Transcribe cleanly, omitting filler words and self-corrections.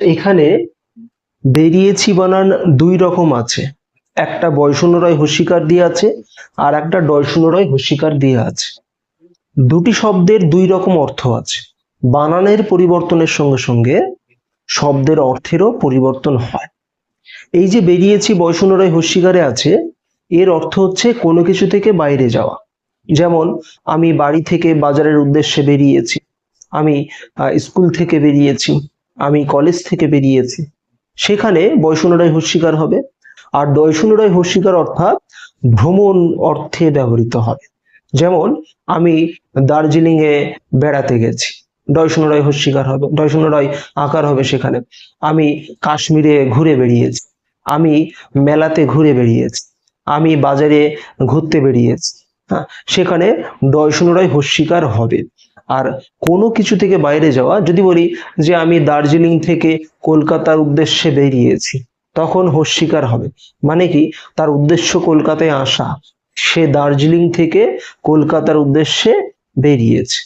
এখানে বেরিয়েছি বানান দুই রকম আছে, একটা বয়শূন্যরয় হস্যিকার দিয়ে আছে আর একটা ডয়শূন্যরয় হস্যিকার দিয়ে আছে। দুটি শব্দের দুই রকম অর্থ আছে। বানানের পরিবর্তনের সঙ্গে সঙ্গে শব্দের অর্থেরও পরিবর্তন হয়। এই যে বেরিয়েছি বয়শূন্যরয় হস্যিকারে আছে, এর অর্থ হচ্ছে কোনো কিছু থেকে বাইরে যাওয়া। যেমন আমি বাড়ি থেকে বাজারের উদ্দেশ্যে বেরিয়েছি, আমি স্কুল থেকে বেরিয়েছি, আমি কলেজ থেকে বেরিয়েছি। সেখানে বয়শূন্যরয় হস্যিকার হবে। আর ডয়শূন্যরয় হস্যিকার অর্থাৎ ভ্রমণ অর্থে ব্যবহৃত হবে। যেমন আমি দার্জিলিং এ বেড়াতে গেছি, ডয়শূন্যরয় হস্যিকার হবে, ডয়শূন্যরয় আকার হবে সেখানে। আমি কাশ্মীরে ঘুরে বেরিয়েছি, আমি মেলাতে ঘুরে বেরিয়েছি, আমি বাজারে ঘুরতে বেরিয়েছি। হ্যাঁ, সেখানে ডয়শূন্যরয় হস্যিকার হবে। আর কোনো কিছু থেকে বাইরে যাওয়া, যদি বলি যে আমি দার্জিলিং থেকে কলকাতার উদ্দেশ্যে বেরিয়েছি, তখন হস্যিকার হবে। মানে কি, তার উদ্দেশ্য কলকাতায় আসা, সে দার্জিলিং থেকে কলকাতার উদ্দেশ্যে বেরিয়েছে।